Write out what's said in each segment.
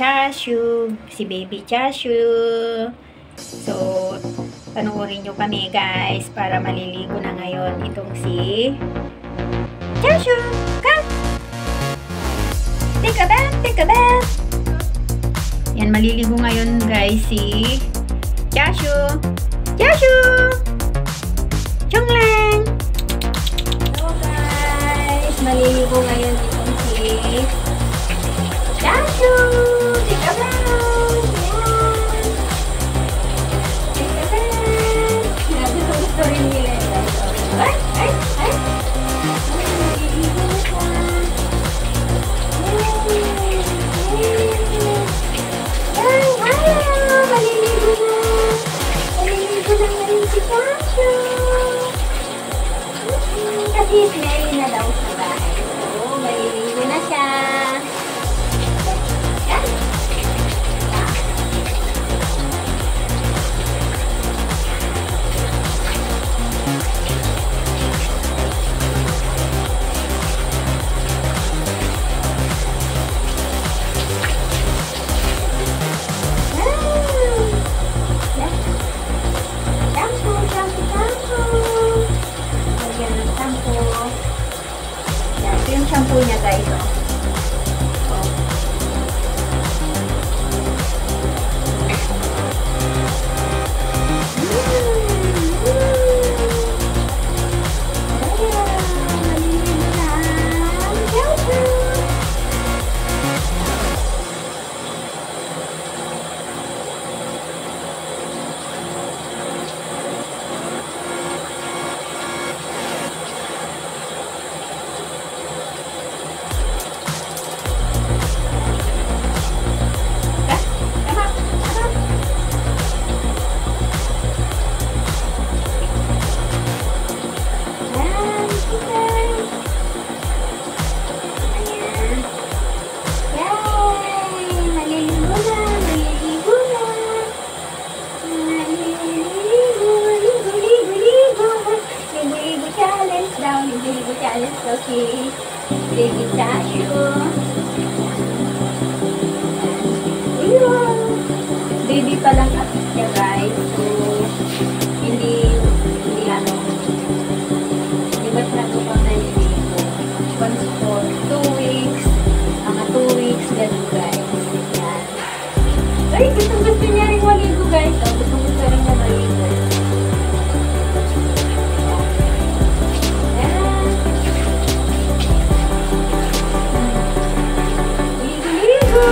Chashu, si Baby Chashu. So, panoorin nyo kami guys para maliligo na ngayon itong si Chashu. Come! Take a bath, take a bath. Yan, maliligo ngayon guys si Chashu. Chashu! Chonglang! Hello guys! Maliligo ngayon itong si Chashu! Take a bath! Take a bath! Gusto rin nila guys. Ay! Ay! Ay! Maliligo na siya. Ay! Ay! Maliligo na! Maliligo na ngayon si Chashu! Kasi sinayin na daw sa bahay. So, maliligo na siya. Yan. Yung shampoo niya guys, oh. Okay, Baby Chashu. Ayun. Baby pa lang kasi siya guys. So, hindi ba siya kapag naliligo? Once for 2 weeks, mga 2 weeks, ganun guys. Yan. Ay, gusto niya rin maligo guys. So, gusto rin na maligo. Ligo!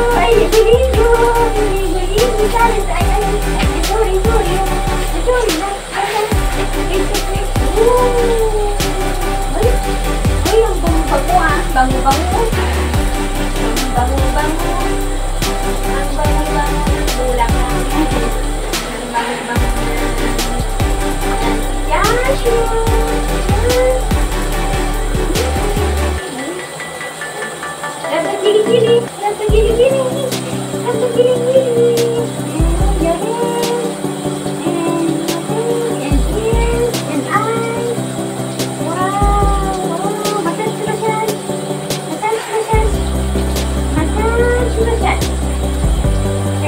Challenge! Sorry na! Ay, ang bango-bango ah! Bango-bango! Ang bango-bango ng bulak ah! Ang bango-bango ng Chashu! Dapat gili-gili! Dapat gili-gili! Dapat gili-gili!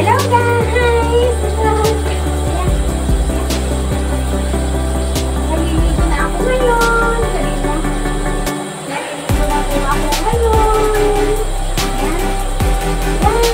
Hello guys! Naliligo na ako ngayon. Naliligo na po ako ngayon. Yan.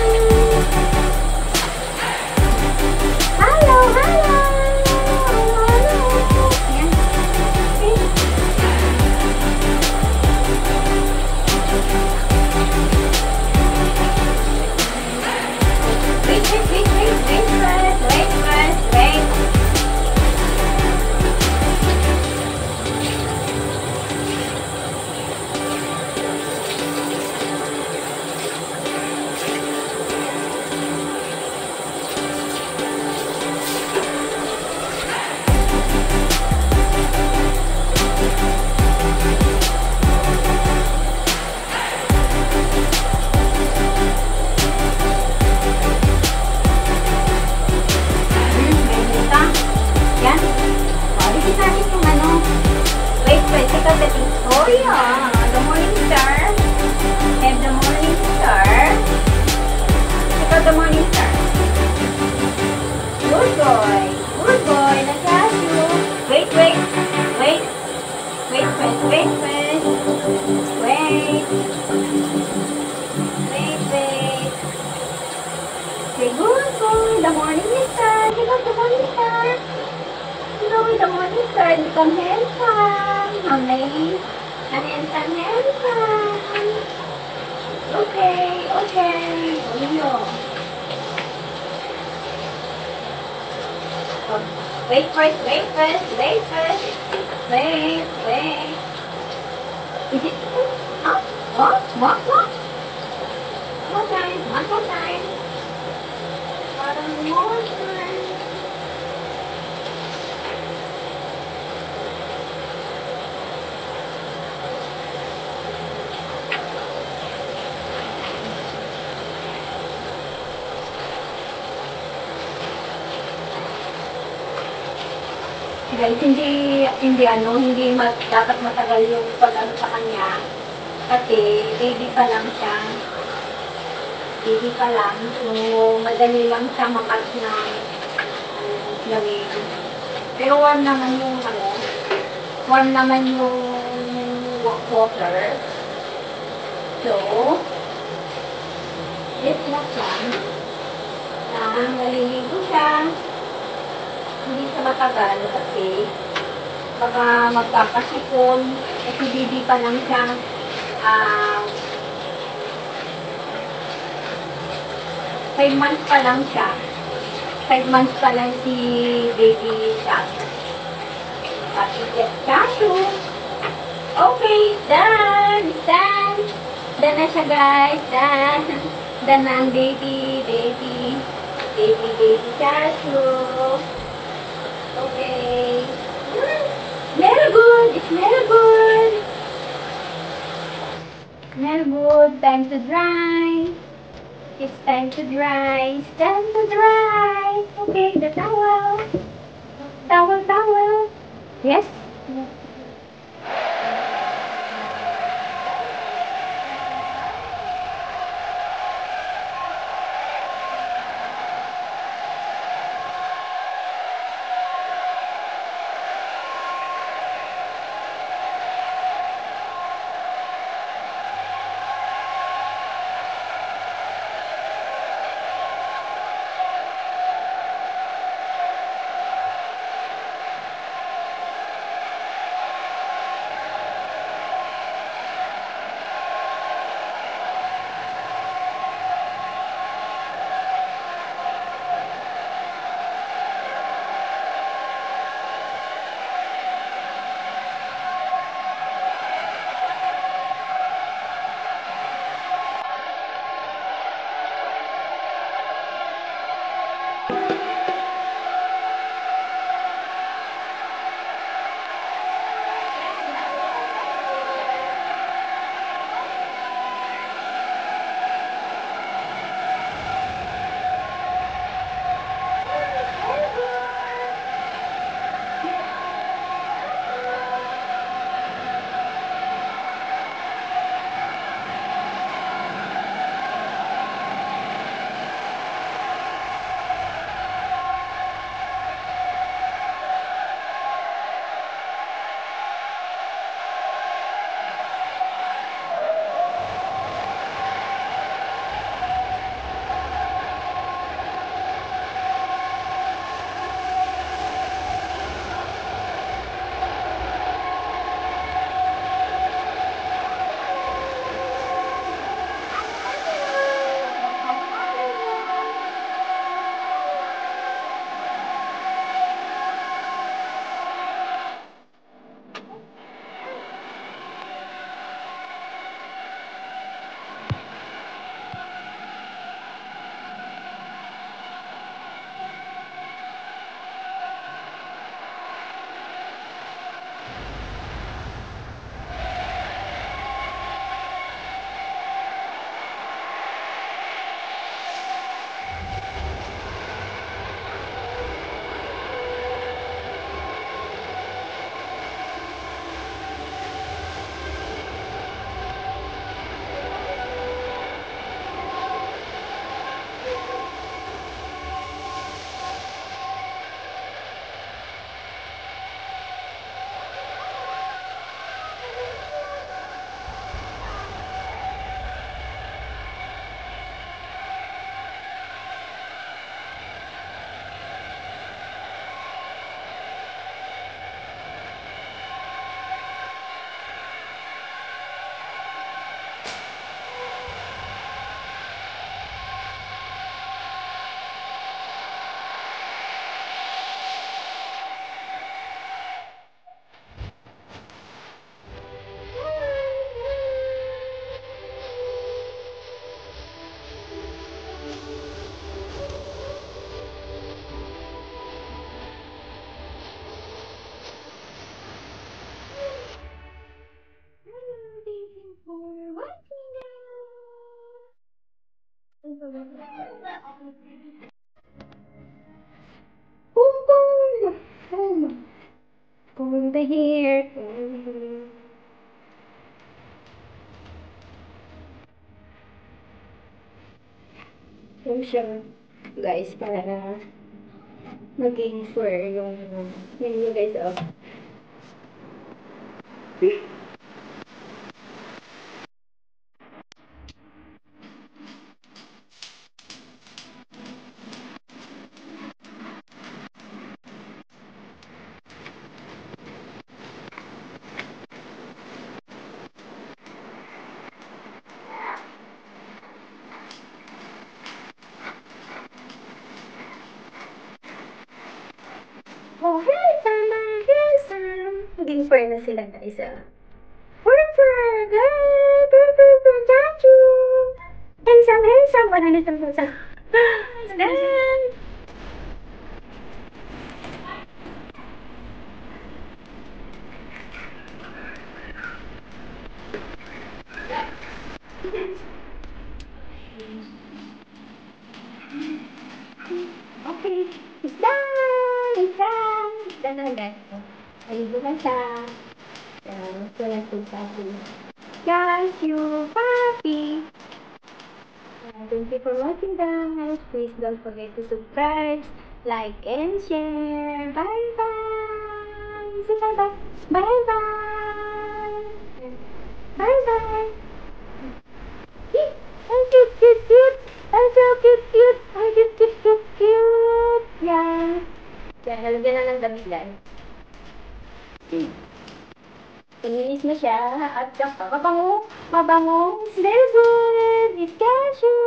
Wait first. Wait. Wait, wait. Say good boy. The morning is star. Say good, the morning star. Hello, the morning star. Become handsome. Okay. A handsome, handsome. Okay, okay. Oh, wait first, wait first, wait first. Wait, wait. Is it? Huh? What? What? What? One more time, one more time. One more time. Guys, hindi dapat matagal yung pag-ano sa kanya. Kasi, baby pa lang, so madali lang siya makat na gawin. Pero warm naman yung water. So, this lang lang. Naliligo siya. Hindi siya matagal kasi baka magkakasipon kasi baby pa lang siya. 5 months pa lang siya. 5 months pa lang si baby siya. Pati Chasu. Okay, done! Done! Done na siya guys. Done! Done na ang baby Chasu. Okay. Smell good! Smell good! Smell good! Time to dry! It's time to dry! It's time to dry! Okay, the towel! Towel, towel! Yes? mo siya, guys, para maging square yung yun guys, oh. Oh, handsome! Maging square na sila, guys, ah. Purr, guys! Purr, got you! Handsome, handsome! Wala na siyang handsome. Done! Okay, it's done! It's done! It's done na, guys. Ayun na siya. Yan, ito na si Papi. Guys, you Papi! Thank you for watching, guys. Please don't forget to subscribe, like, and share. Bye-bye! Say bye-bye! Bye-bye! Bye-bye! I'm cute, cute, cute! I'm so cute, cute! I'm cute, cute, cute, cute! Yan. Yan, nalagyan na ng damit, guys. Finish na siya. At saka mabango. Mabango. It's very good. It's cashew.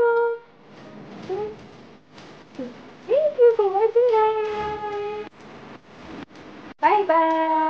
Thank you for watching, guys. Bye-bye.